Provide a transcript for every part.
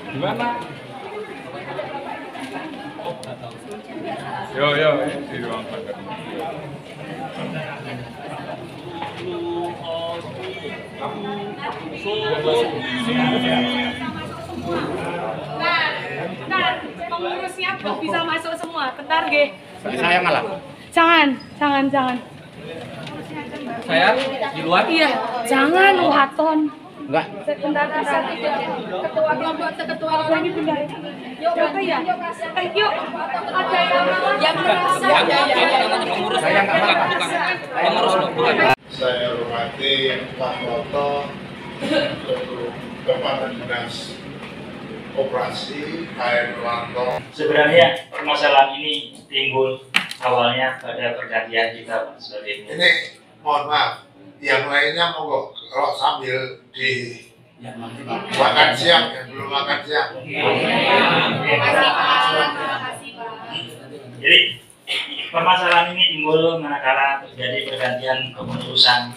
Gimana? Yo, di ruang makan. Bentar, pengurusnya bisa masuk semua. Bentar, Ge. Saya ngalah. Jangan. Saya di luar. Iya, jangan waton. Enggak. Bentar, ketua kelompok ketua ini pindah. Yuk, ya. Yuk. Ada yang merasa. Pengurus. Saya enggak ngalah, bukan. Pengurus bukan. Saya hormati Pak Toto, Kepala Dinas Koperasi Air Lanto. Sebenarnya permasalahan ini timbul awalnya pada pergantian kita sebagai Ini mohon maaf, yang lainnya monggo kalau sambil di makan siang, yang belum makan siang. Jadi permasalahan ini timbul manakala terjadi pergantian kepengurusan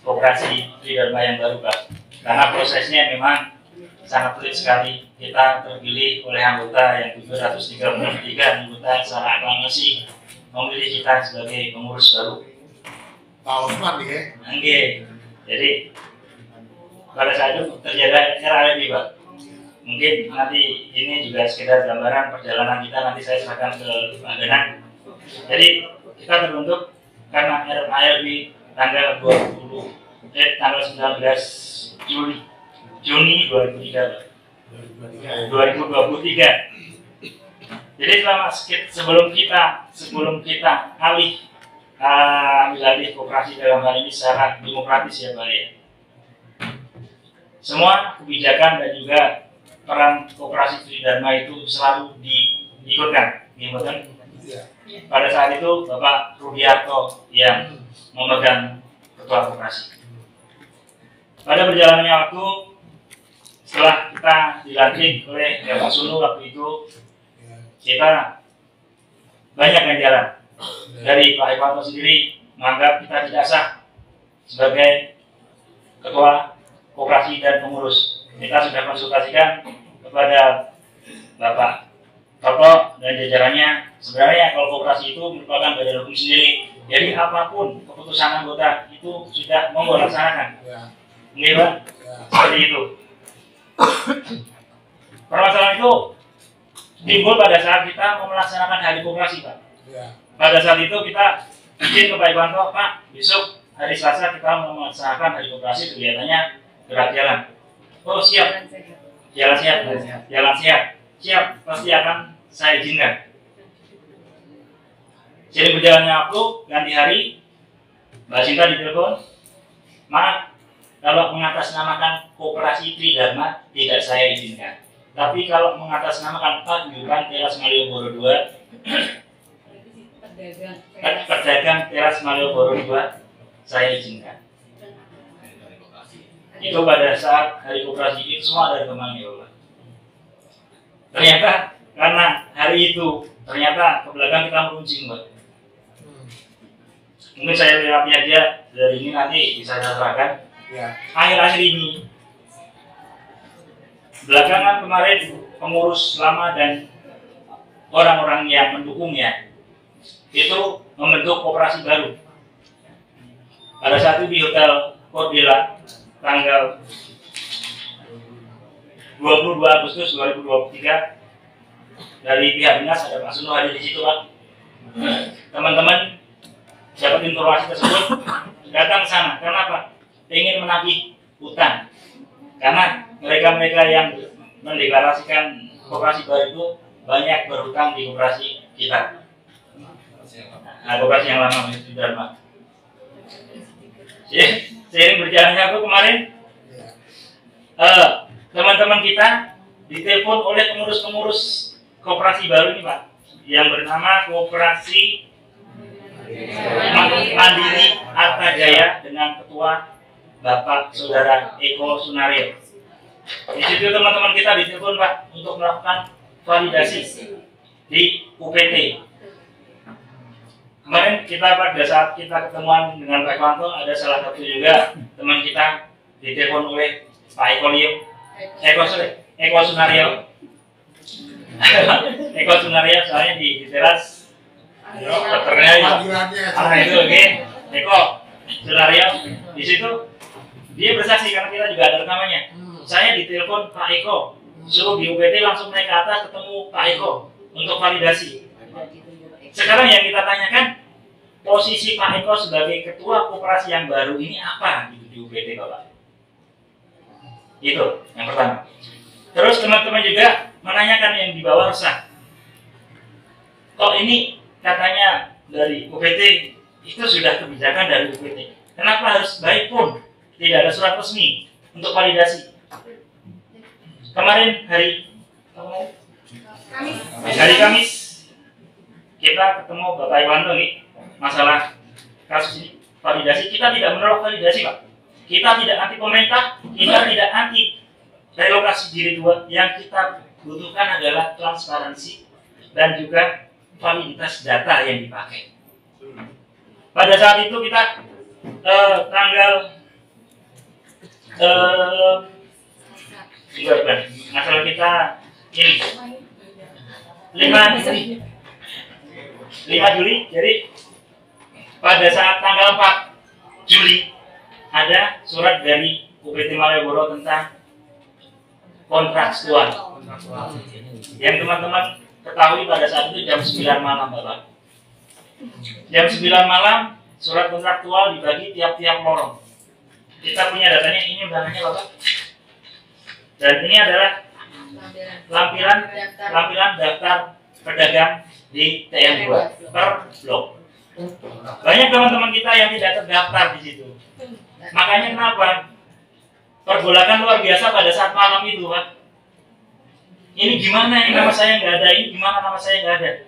koperasi Tridharma yang baru, Pak. Karena prosesnya memang sangat sulit sekali. Kita terpilih oleh anggota yang 733 anggota secara aklamasi memilih kita sebagai pengurus baru. Pak Osman nih ya. Oke. Jadi pada saat itu terjadi RAB, Pak. Mungkin nanti ini juga sekedar gambaran perjalanan kita, nanti saya serahkan ke Pak Genang. Jadi kita terbentuk karena RAB tanggal 19 Juni 2003. 2023. Jadi sebelum kita ambil alih koperasi dalam hal ini secara demokratis ya Pak ya. Semua kebijakan dan juga peran koperasi Tridharma itu selalu diikutkan. Pada saat itu Bapak Rudiarto yang memegang ketua koperasi. Pada perjalanannya waktu, setelah kita dilantik oleh Bapak Sunu waktu itu, kita banyak ganjaran. Dari Pak Irwanto sendiri menganggap kita tidak sah sebagai ketua koperasi dan pengurus. Kita sudah konsultasikan kepada Bapak Toto dan jajarannya. Sebenarnya kalau koperasi itu merupakan badan hukum sendiri. Jadi apapun keputusan anggota itu sudah mau laksanakan. Ini Pak, seperti itu. Permasalahan itu timbul pada saat kita mau melaksanakan hari koperasi, Pak. Pada saat itu kita izin ke Pak Irwanto, Pak, besok hari Selasa kita mau melaksanakan hari koperasi, kegiatannya gerak jalan. Oh siap, jalan siap, pasti akan saya izinkan. Jadi berjalannya waktu, ganti hari, Mbak Sinta ditelepon, maaf, kalau mengatasnamakan koperasi Tridharma tidak saya izinkan. Tapi kalau mengatasnamakan Paguyuban Teras Malioboro 2, pedagang Teras Malioboro 2, saya izinkan. Itu pada saat hari koperasi itu semua dari Kemang ya Allah. Ternyata karena hari itu ternyata ke belakang kita meruncing, Mbak. Mungkin saya lihatnya aja dari ini nanti bisa saya serahkan. Akhir-akhir ini belakangan kemarin pengurus lama dan orang-orang yang mendukungnya itu membentuk koperasi baru. Pada saat itu di Hotel Cordela tanggal 22 Agustus 2023 dari pihak dinas ada Pak Sunu hadir di situ, Pak. Teman-teman dapat informasi tersebut datang ke sana. Kenapa? Ingin menagih utang. Karena mereka-mereka yang mendeklarasikan koperasi baru itu banyak berhutang di koperasi kita. Nah, koperasi yang lama itu Tridharma. Seiring berjalannya aku kemarin, teman-teman kita ditelepon oleh pengurus-pengurus koperasi baru ini, Pak, yang bernama Koperasi Mandiri Arta Jaya dengan Ketua Bapak Saudara Eko Sunario. Di situ teman-teman kita ditelepon Pak untuk melakukan validasi di UPT. Kemarin kita pada saat kita ketemuan dengan Pak Wanto, ada salah satu juga teman kita ditelepon oleh Pak Eko Sunario. Eko Sunario soalnya di teras dokternya itu oke. Eko Sunario di situ dia bersaksi karena kita juga ada rekamannya. Saya ditelepon Pak Eko, suruh di UPT langsung naik ke atas ketemu Pak Eko untuk validasi. Sekarang yang kita tanyakan, posisi Pak Eko sebagai ketua koperasi yang baru ini apa di UPT Bapak? Itu yang pertama. Terus teman-teman juga menanyakan yang di bawah resah. Kok ini katanya dari UPT itu sudah kebijakan dari UPT. Kenapa harus baik pun tidak ada surat resmi untuk validasi? Kemarin hari Kamis kita ketemu Bapak Iwanto nih masalah kasus ini validasi. Kita tidak menolak validasi Pak. Kita tidak anti pemerintah, kita tidak anti relokasi jilid 2. Yang kita butuhkan adalah transparansi dan juga validitas data yang dipakai. Pada saat itu kita tanggal masalah kita ini 5 Juli, jadi pada saat tanggal 4 Juli ada surat dari UPT Malioboro tentang kontraktual yang teman-teman ketahui pada saat itu jam 9 malam Bapak. Jam 9 malam surat kontraktual dibagi tiap-tiap lorong. Kita punya datanya, ini undangannya Bapak. Dan ini adalah lampiran daftar pedagang di TN2 per blok. Banyak teman-teman kita yang tidak terdaftar di situ. Makanya kenapa? Pergolakan luar biasa pada saat malam itu, Pak. Ini gimana ini nama saya nggak ada, ini gimana nama saya nggak ada.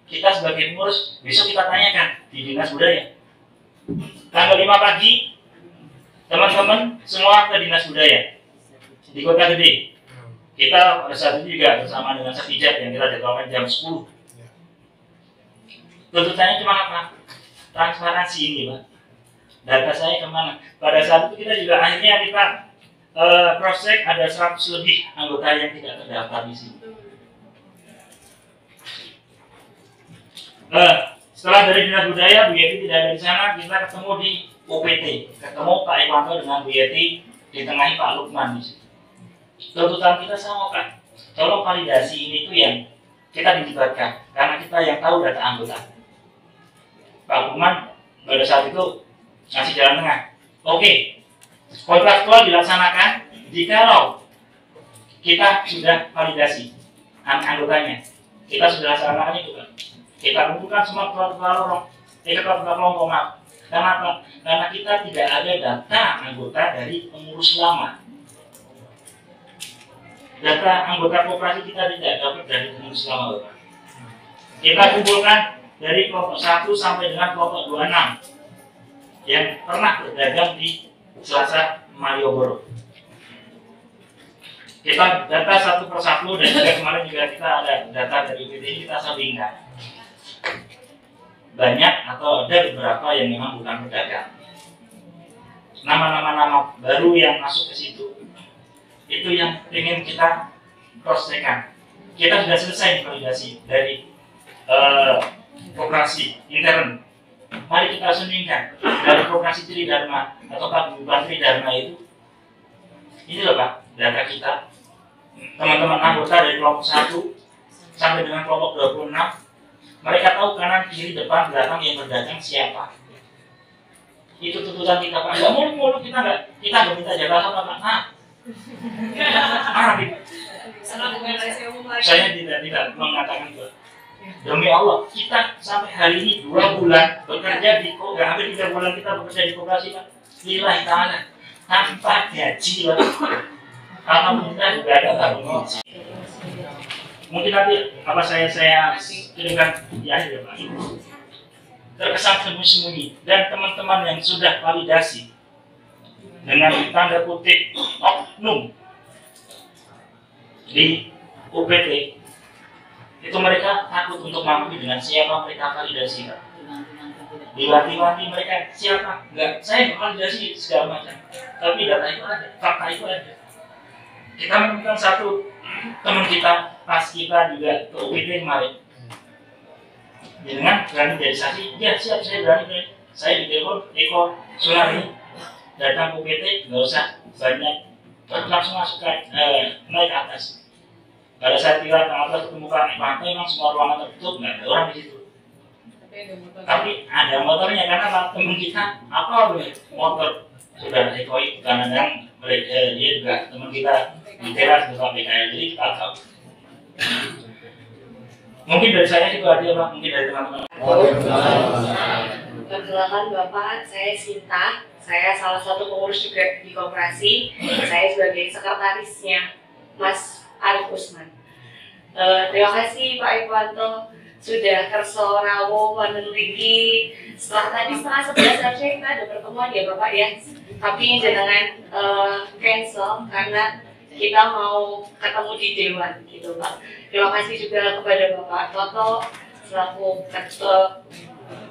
Kita sebagai pengurus, besok kita tanyakan di Dinas Budaya. Tanggal 5 pagi, teman-teman semua ke Dinas Budaya di Kota Gede. Kita pada saat itu juga bersama dengan Sekijat yang kita jadwalkan jam 10. Tuntutannya cuma apa? Transparansi ini, Pak. Data saya kemana? Pada saat itu kita juga akhirnya kita cross check ada 100 lebih anggota yang tidak terdaftar di sini. Setelah dari Dinas Budaya, Bu Yeti tidak ada di sana, kita ketemu di UPT, ketemu Pak Iwanto dengan Bu Yeti, ditengahi Pak Lukman di sini. Tuntutan kita sama Pak, tolong validasi ini tuh yang kita dilibatkan, karena kita yang tahu data anggota. Pak Lukman pada saat itu ngasih jalan tengah. Oke, kontraktual dilaksanakan jikalau kita sudah validasi anggotanya. Kita sudah laksanakan itu kan. Kita kumpulkan semua ketua kelompok. Kenapa? Karena kita tidak ada data anggota dari pengurus lama. Data anggota koperasi kita tidak dapat dari pengurus lama, Bapak. Kita kumpulkan dari kelompok 1 sampai dengan kelompok 26 yang pernah berdagang di Selasa Malioboro. Kita data satu persatu dan juga kemarin juga kita ada data dari UPT ini kita sambingkan. Banyak atau ada beberapa yang memang bukan pedagang. Nama-nama baru yang masuk ke situ. Itu yang ingin kita cross-check-kan. Kita sudah selesai validasi dari koperasi intern. Mari kita sandingkan dari koperasi Tridharma atau Paguyuban Tridharma itu. Ini loh Pak, data kita. Teman-teman anggota dari kelompok 1 sampai dengan kelompok 26, mereka tahu kanan, kiri, depan, belakang yang berdagang siapa. Itu tuntutan kita Pak. Nggak mulu kita nggak minta jabatan Pak. Saya tidak mengatakan itu. Demi Allah, kita sampai hari ini 2 bulan bekerja di hampir 3 bulan kita bekerja di koperasi Pak. Lillahi ta'ala tanpa gaji Pak. Karena kita juga ada tanggung. Mungkin nanti apa saya kirimkan di akhir ya Pak. terkesan sembunyi-sembunyi, dan teman-teman yang sudah validasi dengan tanda kutip oknum di UPT itu mereka takut untuk mengakui dengan siapa mereka validasi. Diwanti-wanti mereka siapa? Enggak, saya validasi segala macam, tapi data itu ada, fakta itu ada. Kita menemukan satu teman kita pas kita juga ke UPT kemarin, dengan berani dari saksi, ya siap, saya berani. Saya ditelepon Eko Sulari datang ke UPT, nggak usah banyak, langsung masuk naik ke atas. Pada saat kita ke atas ketemu Kak Pantai, memang semua ruangan tertutup, nggak ada orang di situ. Tapi ada motornya, karena teman kita apa motor sudah ekoi, karena mereka dia juga teman kita di teras bersama PKL, jadi kita tahu. Mungkin dari saya itu ada Pak, mungkin dari teman-teman. Perkenalkan Bapak, saya Sinta. Saya salah satu pengurus juga di koperasi. Saya sebagai sekretarisnya Mas Arif Usman. Terima kasih Pak Iwanto sudah kerso rawo meneliti. Setelah tadi setengah 11 harusnya kita ada pertemuan ya Bapak ya. Tapi jenengan cancel karena kita mau ketemu di Dewan gitu Pak. Terima kasih juga kepada Bapak Toto selaku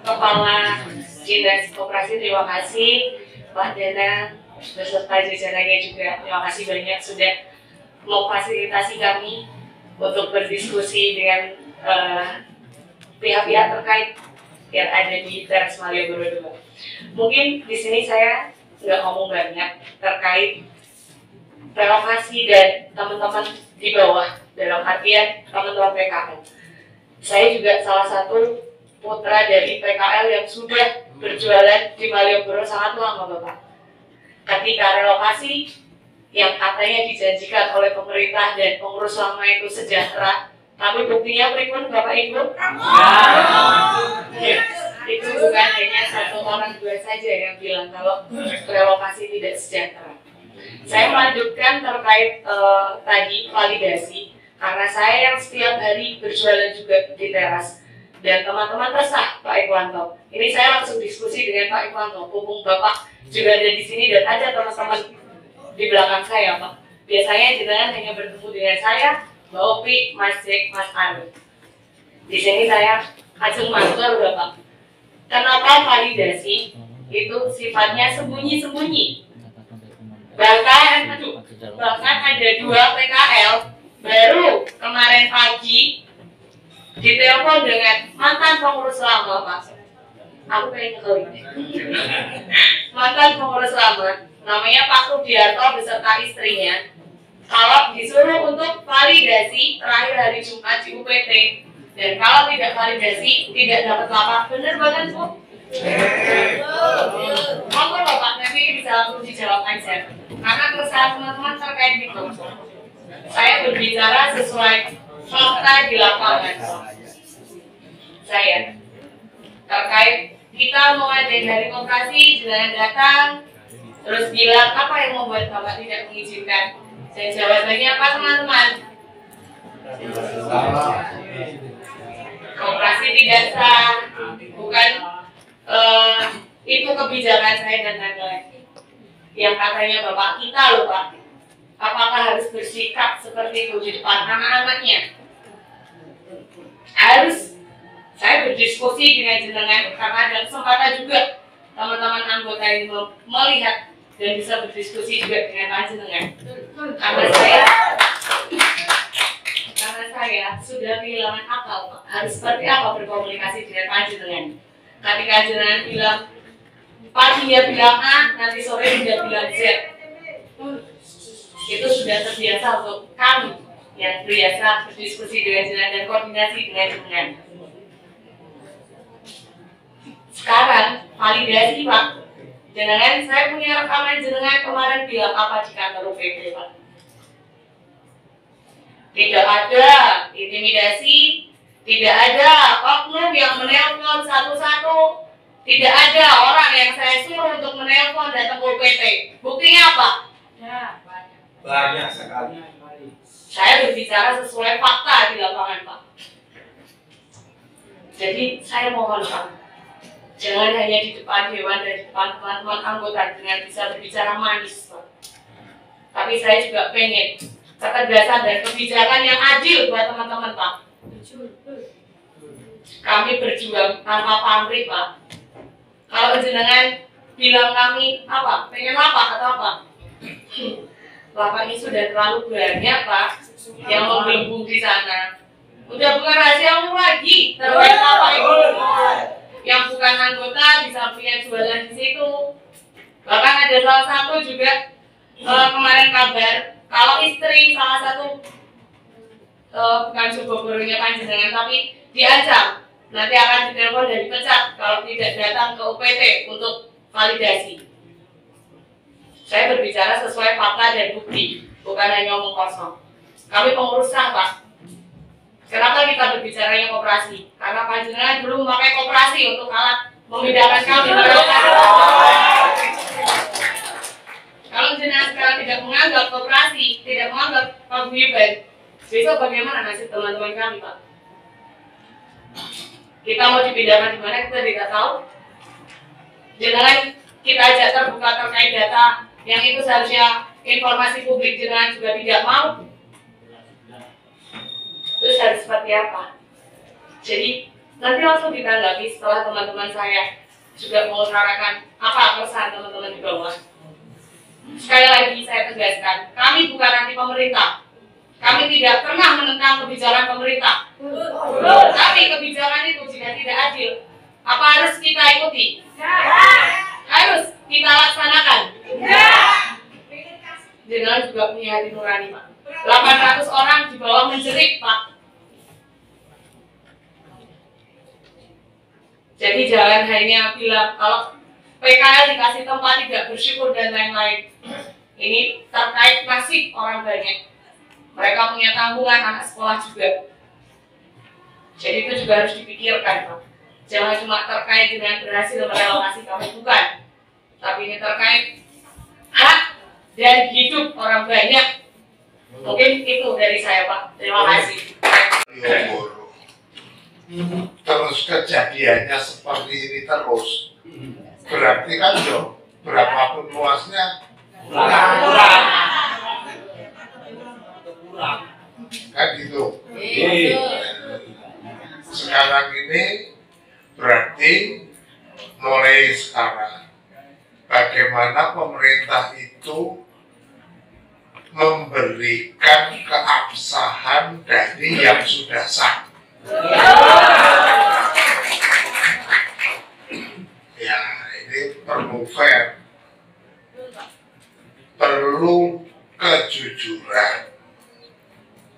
Kepala Dinas Koperasi. Terima kasih Pak Dana beserta jajarannya juga. Terima kasih banyak sudah memfasilitasi kami untuk berdiskusi dengan pihak-pihak terkait yang ada di teras Malioboro 2. Mungkin di sini saya nggak ngomong banyak terkait relokasi dan teman-teman di bawah, dalam artian teman-teman PKL. Saya juga salah satu putra dari PKL yang sudah berjualan di Malioboro sangat lama Bapak. Ketika relokasi yang katanya dijanjikan oleh pemerintah dan pengurus lama itu sejahtera, tapi buktinya berikut Bapak Ibu. Itu bukan hanya satu orang dua saja yang bilang kalau relokasi tidak sejahtera. Saya melanjutkan terkait tadi validasi, karena saya yang setiap hari berjualan juga di teras dan teman-teman resah Pak Iwanto. Ini saya langsung diskusi dengan Pak Iwanto, hubung Bapak juga ada di sini dan ada teman-teman di belakang saya Pak. Biasanya jenengan hanya bertemu dengan saya, Mbak Opi, Mas Jack, Mas Arif. Di sini saya ajeng matur Bapak. Kenapa validasi itu sifatnya sembunyi-sembunyi? Bahkan ada 2 PKL baru kemarin pagi ditelepon dengan mantan pengurus lama Pak. Aku pengen ngeklik. Mantan pengurus lama namanya Pak Rudiarto beserta istrinya. Kalau disuruh untuk validasi terakhir hari Jumat di UPT, dan kalau tidak validasi tidak dapat lapak. Bener banget Bu? Monggo Bapak, nanti bisa langsung dijawab aja. Karena keresahan teman-teman terkait itu, saya berbicara sesuai fakta di lapangan. Saya terkait kita mau ada dari koperasi, jalan datang, terus bilang apa yang membuat Bapak tidak mengizinkan. Dan jawabannya apa teman-teman? Koperasi tidak sah, bukan itu kebijakan saya dan lain-lain. Yang katanya Bapak kita loh Pak, apakah harus bersikap seperti itu di depan anak-anaknya? Harus. Saya berdiskusi dengan jenengan karena ada kesempatan juga teman-teman anggota ini melihat dan bisa berdiskusi juga dengan jenengan. Karena saya sudah kehilangan akal Pak. Harus seperti apa berkomunikasi dengan panjenengan? Ketika jenengan bilang pagi dia bilang A, nanti sore dia bilang Z. Itu sudah terbiasa untuk kami yang biasa berdiskusi dengan jenengan dan koordinasi dengan jenengan. Sekarang validasi Pak. Jenengan, saya punya rekaman jenengan kemarin bilang apa di kantor UPT Pak? Tidak ada intimidasi, tidak ada oknum yang menelpon satu-satu, tidak ada orang yang saya suruh untuk menelpon datang ke UPT. Buktinya apa? Banyak sekali. Saya berbicara sesuai fakta di lapangan Pak. Jadi saya mohon Pak, Jangan hanya di depan dewan dan di depan teman-teman anggota dengan bisa berbicara manis, Pak. Tapi saya juga pengen ketegasan dan kebijakan yang adil buat teman-teman, Pak. Kami berjuang tanpa pamrih, Pak. Kalau jenengan bilang kami apa, pengen lapak atau apa? Lapak ini sudah terlalu banyak, Pak, yang menggelembung di sana. Udah bukan rahasia umum lagi, terus apa itu? Yang bukan anggota bisa punya jualan di situ. Bahkan ada salah satu juga kemarin kabar kalau istri salah satu bukan Jogogoronya panjenengan tapi diancam nanti akan ditelepon dan dipecat kalau tidak datang ke UPT untuk validasi. Saya berbicara sesuai fakta dan bukti, bukan hanya omong kosong. Kami pengurus sah, Pak. Kenapa kita berbicara yang koperasi? Karena panjenengan dulu memakai koperasi untuk alat memindahkan kami. Kalau jenengan sekarang tidak menganggap koperasi, tidak menganggap paguyuban, besok bagaimana nasib teman-teman kami, Pak? Kita mau dipindahkan di mana kita tidak tahu. Jenengan kita ajak terbuka terkait data yang itu seharusnya informasi publik jenengan juga tidak mau. Terus harus seperti apa? Jadi nanti langsung ditanggapi setelah teman-teman saya juga mengutarakan apa keresahan teman-teman di bawah. Sekali lagi saya tegaskan, kami bukan anti pemerintah. Kami tidak pernah menentang kebijakan pemerintah. Tapi kebijakan itu jika tidak adil, apa harus kita ikuti? Harus kita laksanakan. Jenengan juga punya hati nurani, Pak. 800 orang di bawah menjerit, Pak. Jadi jangan hanya bilang kalau PKL dikasih tempat tidak bersyukur dan lain-lain. Ini terkait nasib orang banyak. Mereka punya tanggungan anak sekolah juga. Jadi itu juga harus dipikirkan, Pak. Jangan cuma terkait dengan berhasil merelokasi kami, bukan. Tapi ini terkait hak dan hidup orang banyak. Mungkin itu dari saya, Pak. Terima kasih. Terus kejadiannya seperti ini terus, berarti kan yo berapapun luasnya kurang. Kan gitu. Sekarang ini berarti mulai sekarang bagaimana pemerintah itu memberikan keabsahan dari yang sudah sah. Ya, ini perlu fair, perlu kejujuran,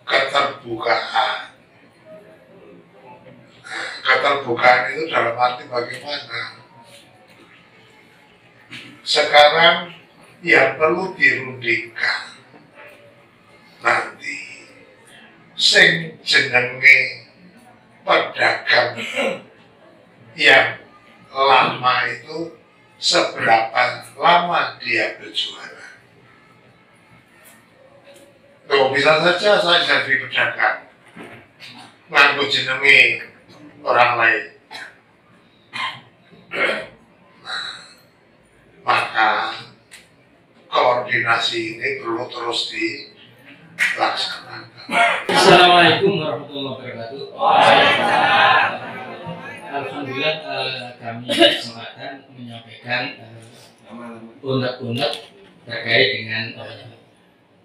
keterbukaan. Keterbukaan itu dalam arti bagaimana? Sekarang yang perlu dirundingkan nanti sing jenenge pedagang yang lama itu seberapa lama dia berjualan. Tuh, bisa saja saya jadi pedagang nganggo jenenge orang lain. Nah, maka koordinasi ini perlu terus dilaksanakan. Assalamualaikum warahmatullahi wabarakatuh. Alhamdulillah kami kesempatan menyampaikan unek-unek terkait dengan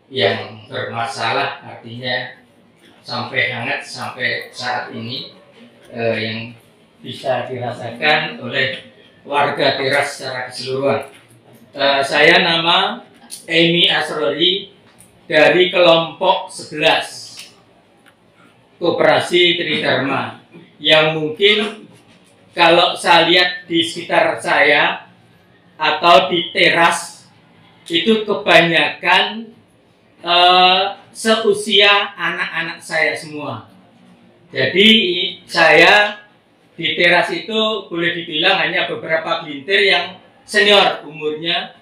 yang bermasalah, artinya sampai hangat sampai saat ini yang bisa dirasakan oleh warga Teras secara keseluruhan. Saya nama Amy Asrori dari kelompok 11 Koperasi Tridharma, yang mungkin kalau saya lihat di sekitar saya atau di Teras itu kebanyakan seusia anak-anak saya semua. Jadi saya di Teras itu boleh dibilang hanya beberapa gelintir yang senior umurnya.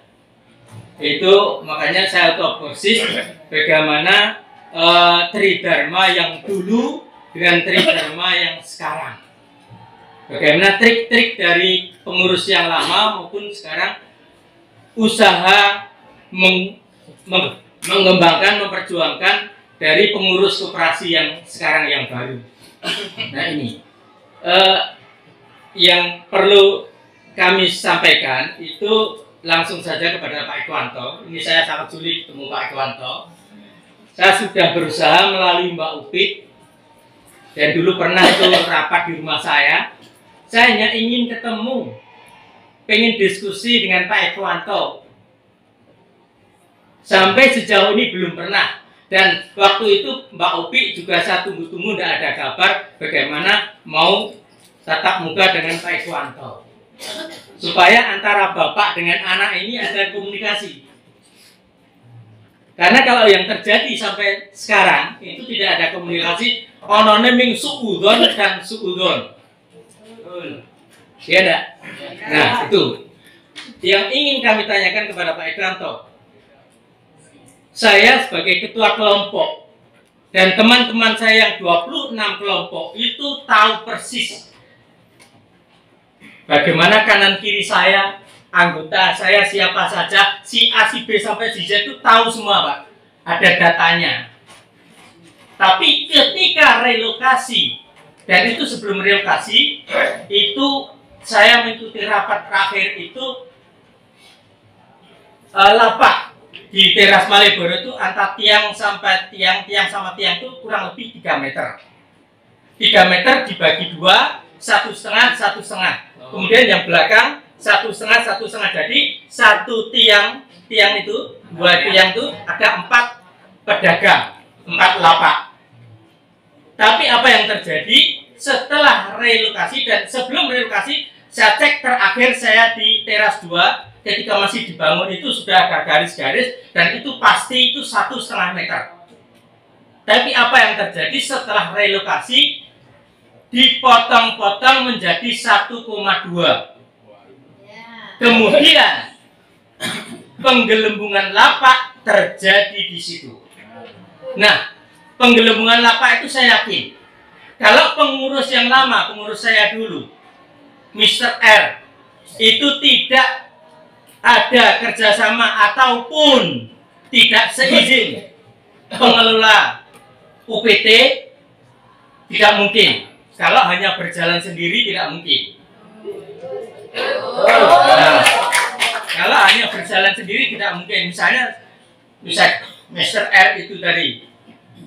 Itu makanya saya tahu persis bagaimana Tridharma yang dulu dengan Tridharma yang sekarang. bagaimana trik-trik dari pengurus yang lama maupun sekarang usaha mengembangkan, memperjuangkan dari pengurus koperasi yang sekarang yang baru. Nah ini yang perlu kami sampaikan itu langsung saja kepada Pak Ikhwanto. Ini saya sangat sulit ketemu Pak Ikhwanto. Saya sudah berusaha melalui Mbak Upit dan dulu pernah itu rapat di rumah saya. Saya hanya ingin ketemu, pengen diskusi dengan Pak Ikhwanto. Sampai sejauh ini belum pernah. Dan waktu itu Mbak Upi juga saya tunggu-tunggu tidak ada kabar bagaimana mau tatap muka dengan Pak Ikhwanto. Supaya antara bapak dengan anak ini ada komunikasi. Karena kalau yang terjadi sampai sekarang itu tidak ada komunikasi, onone ming suudon dan suudon. Iya enggak? Nah, itu yang ingin kami tanyakan kepada Pak Ikhwanto. Saya sebagai ketua kelompok dan teman-teman saya yang 26 kelompok itu tahu persis bagaimana kanan kiri saya, anggota saya siapa saja, si A, si B sampai si Z itu tahu semua Pak, ada datanya. Tapi ketika relokasi, dan itu sebelum relokasi, itu saya mengikuti rapat terakhir itu lapak di teras Malioboro itu antara tiang sampai tiang sama tiang itu kurang lebih 3 meter. 3 meter dibagi 2, 1,5, 1,5. Kemudian yang belakang 1,5, 1,5. Jadi satu tiang itu, 2 tiang itu ada 4 pedagang, 4 lapak. Tapi apa yang terjadi setelah relokasi dan sebelum relokasi, saya cek terakhir saya di teras 2. Ketika masih dibangun itu sudah ada garis-garis dan itu pasti itu 1,5 meter. Tapi apa yang terjadi setelah relokasi dipotong-potong menjadi 1,2. Kemudian penggelembungan lapak terjadi di situ. Nah, penggelembungan lapak itu saya yakin kalau pengurus yang lama, pengurus saya dulu, Mr. R, itu tidak ada kerjasama ataupun tidak seizin pengelola UPT, tidak mungkin. Kalau hanya berjalan sendiri tidak mungkin. Nah, kalau hanya berjalan sendiri tidak mungkin. Misalnya Mr. R itu tadi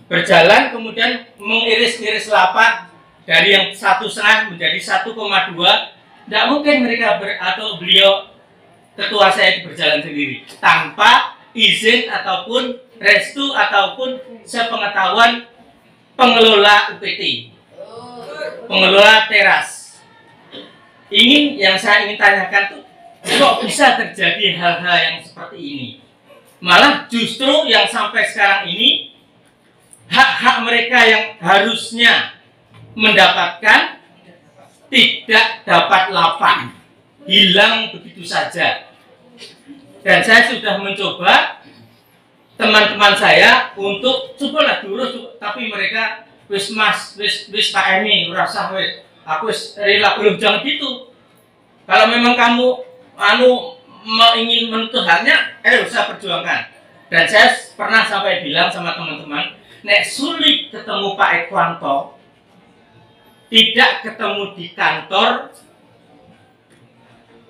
berjalan kemudian mengiris-iris lapak dari yang 1,5 menjadi 1,2, tidak mungkin mereka atau beliau ketua saya itu berjalan sendiri tanpa izin ataupun restu ataupun sepengetahuan pengelola UPT, pengelola teras. Yang saya ingin tanyakan tuh, kok bisa terjadi hal-hal yang seperti ini? Malah justru yang sampai sekarang ini hak-hak mereka yang harusnya mendapatkan tidak dapat lapak, hilang begitu saja. Dan saya sudah mencoba teman-teman saya untuk cobalah diurus, tapi mereka wis mas, wis Pak Emi, rasa wis, aku wis rela, belum, jangan gitu. Kalau memang kamu ingin menuntut haknya, usah perjuangkan. Dan saya pernah sampai bilang sama teman-teman, nek sulit ketemu Pak Ikhwanto, tidak ketemu di kantor,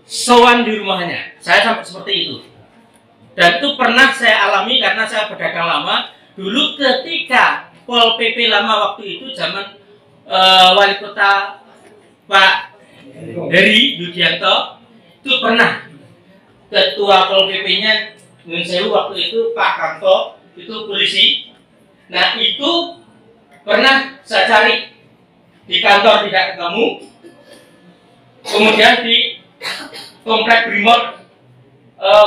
sowan di rumahnya. Saya sampai seperti itu. Dan itu pernah saya alami karena saya pedagang lama. Dulu ketika Pol PP lama waktu itu zaman wali kota Pak Heri Yudianto, itu pernah ketua Pol PP-nya waktu itu Pak Kanto, itu polisi. Nah itu pernah saya cari di kantor tidak ketemu. Kemudian di Komplek Brimob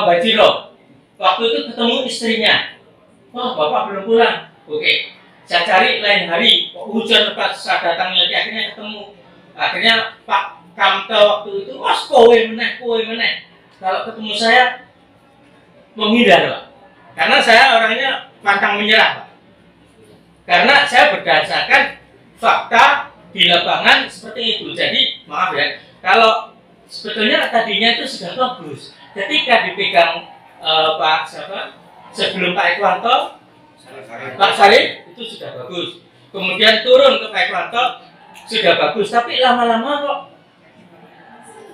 Bajiro, waktu itu ketemu istrinya. Wah, bapak belum pulang. Oke, saya cari lain hari. Hujan lebat, saya datang lagi, akhirnya ketemu. Akhirnya Pak Kamto waktu itu, mas kowe meneh. Kalau ketemu saya menghindar, Pak. Karena saya orangnya pantang menyerah, Pak. Karena saya berdasarkan fakta di lapangan seperti itu. Jadi maaf ya, kalau sebetulnya tadinya itu sudah bagus. Ketika dipegang Pak siapa? Sebelum Pak Ekwanto, Pak Sarif itu sudah bagus. Kemudian turun ke Pak Ekwanto sudah bagus. Tapi lama-lama kok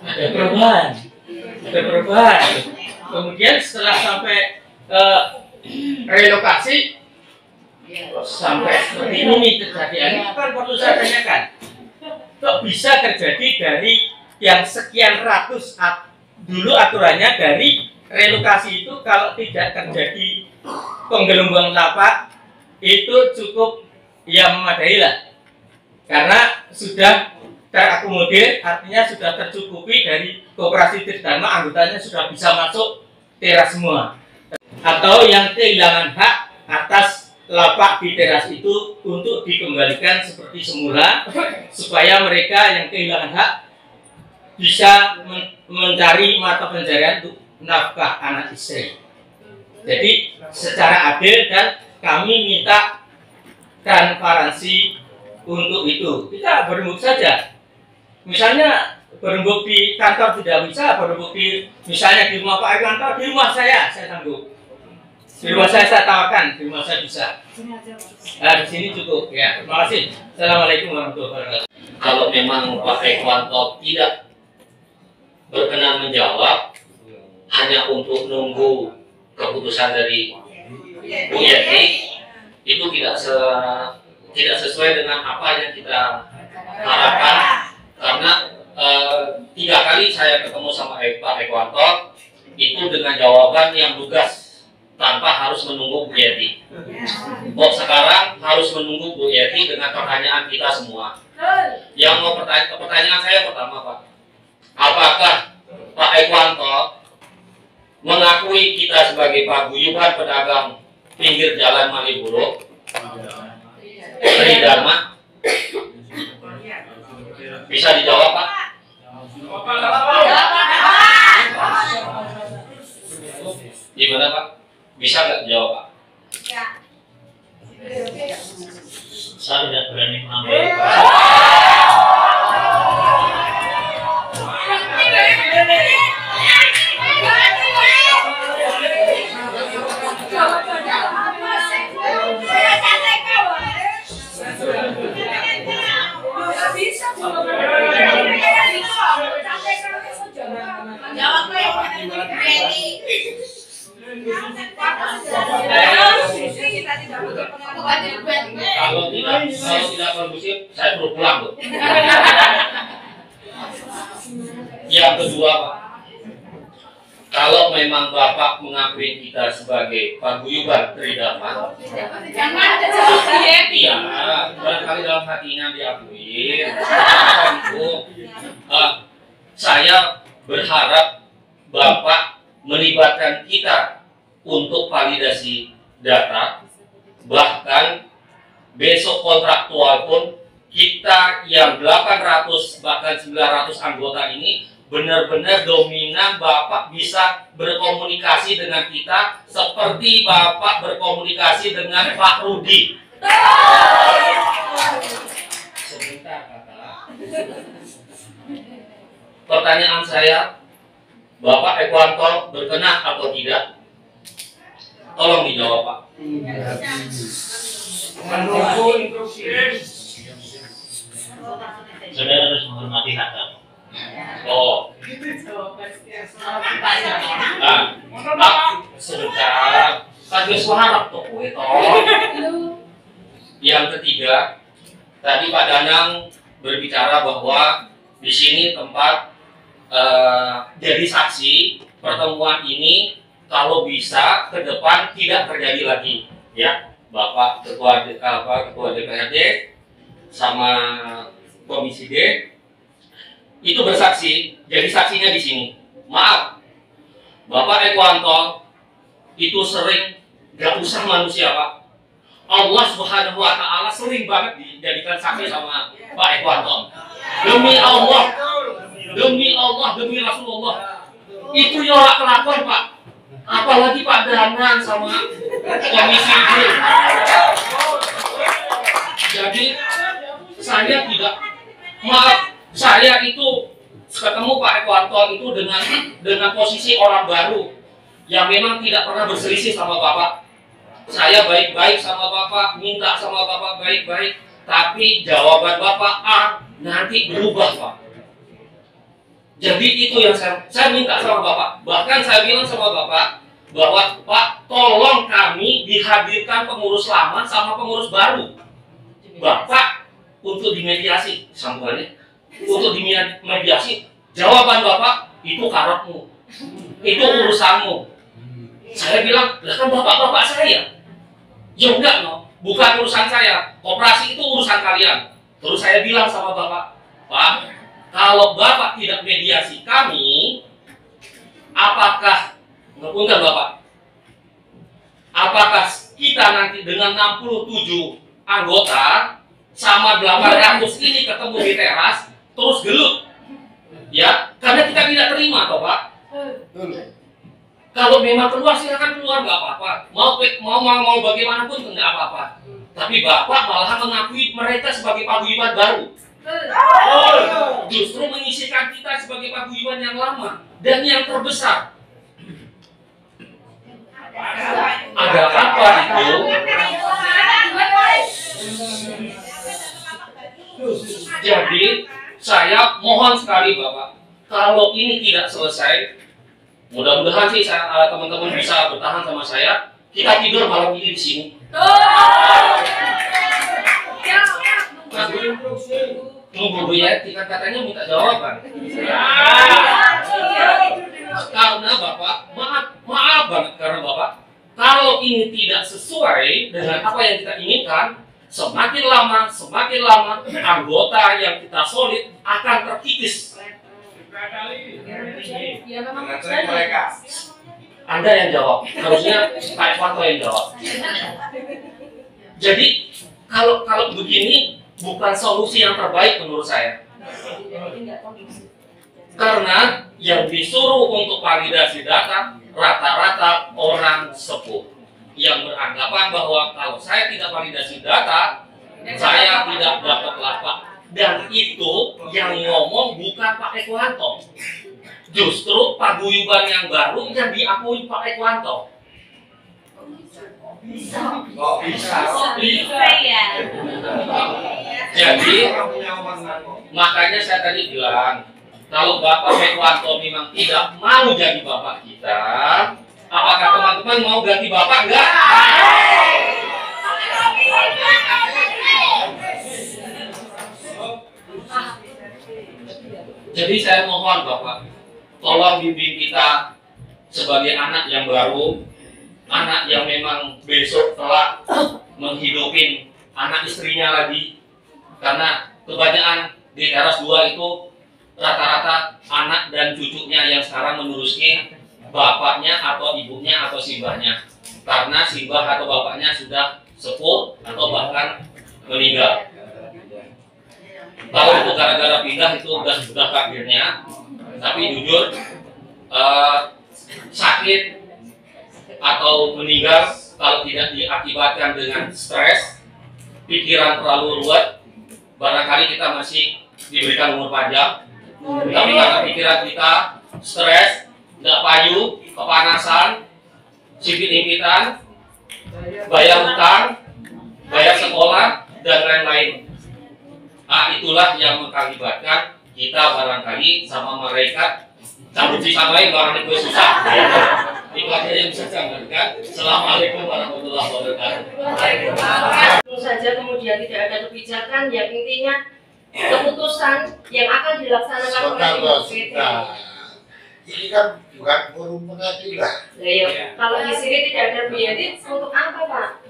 ada perubahan. Kemudian setelah sampai relokasi sampai seperti ini terjadi. Ini kan perlu saya tanyakan. Kok bisa terjadi dari yang sekian ratus dulu aturannya dari relokasi itu kalau tidak terjadi penggelembungan lapak itu cukup ya memadai lah, karena sudah terakomodir, artinya sudah tercukupi dari koperasi Tridharma, anggotanya sudah bisa masuk teras semua. Atau yang kehilangan hak atas lapak di teras itu untuk dikembalikan seperti semula supaya mereka yang kehilangan hak bisa mencari mata pencarian untuk nafkah anak istri. Jadi secara adil, dan kami minta transparansi untuk itu. Kita berembuk saja. Misalnya berembuk di kantor tidak bisa, berembuk di misalnya di rumah Pak Ekwanto, di rumah saya sanggup. Di rumah saya tawarkan, di rumah saya bisa. Nah, di sini cukup ya. Terima kasih. Assalamualaikum warahmatullahi wabarakatuh. Kalau memang Pak Ekwanto tidak berkenan menjawab, hanya untuk nunggu keputusan dari Bu Yeti, itu tidak sesuai dengan apa yang kita harapkan, karena 3 kali saya ketemu sama Pak Ekwanto itu dengan jawaban yang lugas tanpa harus menunggu Bu Yeti. Kok sekarang harus menunggu Bu Yeti dengan pertanyaan kita semua? Yang mau pertanyaan saya pertama, Pak, apakah Pak Ekwanto mengakui kita sebagai paguyuban pedagang pinggir jalan Malioboro Tridharma? Bisa dijawab, Pak? Gimana, Pak? Bisa nggak dijawab, Pak? Saya tidak berani mengambil. Kalau tidak kondusif, saya perlu pulang, Bu. Yang kedua, Pak, kalau memang Bapak mengakui kita sebagai paguyuban Tridharma, iya, barangkali dalam hatinya diakui. Saya berharap Bapak melibatkan kita untuk validasi data, bahkan besok kontraktual pun kita yang 800 bahkan 900 anggota ini benar-benar dominan Bapak bisa berkomunikasi dengan kita seperti Bapak berkomunikasi dengan Pak Rudi. Sebentar, Kakak. Pertanyaan saya, Bapak Ekwanto berkenan atau tidak? Tolong dijawab, Pak. Saudara harus menghormati hak kamu. Oh. Sebentar. Kagak suara tuh, Yang ketiga, tadi Pak Danang berbicara bahwa di sini tempat jadi saksi pertemuan ini kalau bisa ke depan tidak terjadi lagi, ya, Bapak ketua DPRD sama Komisi D itu bersaksi, jadi saksinya di sini. Maaf, Bapak Ekwanto itu sering gak usah manusia, Pak. Allah Subhanahu Wa Taala sering banget dijadikan saksi sama Pak Ekwanto. Demi Allah, demi Rasulullah, itu nyolak kelakon, Pak. Apalagi Pak Danang sama Komisi D. Jadi saya tidak maaf, saya itu ketemu Pak Ekuanto itu dengan posisi orang baru yang memang tidak pernah berselisih sama Bapak. Saya baik-baik sama Bapak, minta sama Bapak baik-baik, tapi jawaban Bapak A nanti berubah, Pak. Jadi itu yang saya minta sama Bapak. Bahkan saya bilang sama Bapak bahwa Pak, tolong kami dihadirkan pengurus lama sama pengurus baru. Bapak untuk dimediasi, sambalnya untuk dimediasi. Jawaban Bapak itu karotmu, itu urusanmu. Saya bilang, lah kan bapak-bapak saya. Ya enggak, no, bukan urusan saya. Koperasi itu urusan kalian. Terus saya bilang sama Bapak, Pak, kalau Bapak tidak mediasi kami, apakah, ngapunten Bapak, apakah kita nanti dengan 67 anggota sama 800 ini ketemu di teras, terus gelut? Ya, karena kita tidak terima, toh Pak. Kalau memang keluar, silakan keluar, nggak apa-apa. Mau bagaimanapun nggak apa-apa. Tapi Bapak malahan mengakui mereka sebagai paguyuban baru. Justru mengisikan kita sebagai paguyuban yang lama dan yang terbesar. Ada apa itu? Jadi saya mohon sekali Bapak, kalau ini tidak selesai, mudah-mudahan sih teman-teman bisa bertahan sama saya. Kita tidur malam ini di sini. Tunggu ya, kita katanya minta jawaban. Karena Bapak, maaf banget karena Bapak, kalau ini tidak sesuai dengan apa yang kita inginkan, semakin lama anggota yang kita solid akan terkikis. Anda yang jawab, harusnya Pak Ekuanto yang jawab. Jadi kalau begini bukan solusi yang terbaik menurut saya. Karena yang disuruh untuk validasi data rata-rata orang sepuh yang beranggapan bahwa kalau saya tidak validasi data, saya tidak dapat lapak. Dan itu yang ngomong bukan Pak Ekuanto. Justru paguyuban yang baru yang diakui Pak Ekuanto. Bisa ya. Jadi makanya saya tadi bilang, kalau Bapak Ekuanto memang tidak mau jadi Bapak kita, apakah teman-teman mau ganti Bapak enggak? Jadi saya mohon Bapak, tolong bimbing kita sebagai anak yang baru, anak yang memang besok telah menghidupin anak istrinya lagi. Karena kebanyakan di teras 2 itu rata-rata anak dan cucunya yang sekarang meneruskan bapaknya atau ibunya atau simbahnya. Karena simbah atau bapaknya sudah sepuh atau bahkan meninggal. Kalau itu gara-gara pindah itu sudah takdirnya. Tapi jujur sakit atau meninggal kalau tidak diakibatkan dengan stres, pikiran terlalu ruwet, barangkali kita masih diberikan umur panjang. Tapi karena pikiran kita stres, nggak payu, kepanasan, sipit-impitan, bayar utang, bayar sekolah, dan lain-lain. Nah, itulah yang mengakibatkan kita barangkali sama mereka cabut sisa lain barang itu susah. Itu aja yang bisa saya sampaikan. Assalamualaikum warahmatullahi wabarakatuh. Tentu saja kemudian tidak ada kebijakan yang intinya keputusan yang akan dilaksanakan oleh PT. Ini kan bukan forum pengadilan. Kalau di sini tidak ada BYD, untuk apa Pak?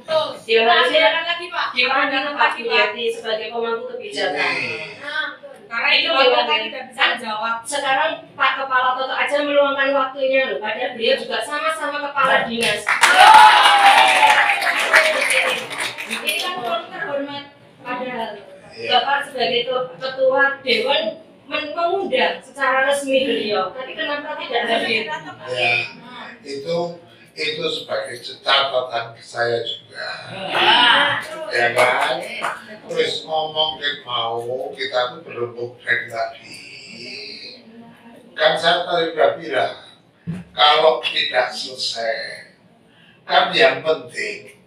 Ya harusnya dipanggil Pak BYD sebagai pemangku kebijakan. Karena itu kan tidak bisa jawab. Sekarang Pak Kepala Toto aja meluangkan waktunya loh, padahal beliau juga sama-sama kepala dinas. Ini kan forum terhormat, padahal Bapak sebagai ketua dewan mengundang secara resmi beliau, tapi kenapa tidak hadir? Ya, itu itu sebagai catatan saya juga, ya kan? Terus ngomong mau kita tuh berembuk dari tadi, kan saya tadi udah bilang kalau tidak selesai, kan yang penting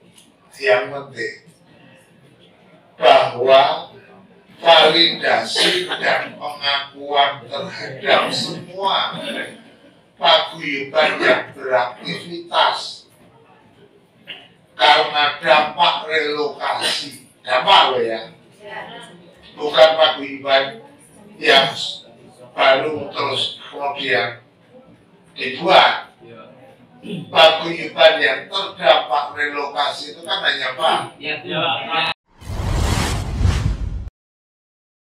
bahwa validasi dan pengakuan terhadap semua paguyuban yang beraktivitas karena dampak relokasi, dampak loh ya, bukan paguyuban yang baru terus kemudian dibuat. Paguyuban yang terdampak relokasi itu kan hanya Pak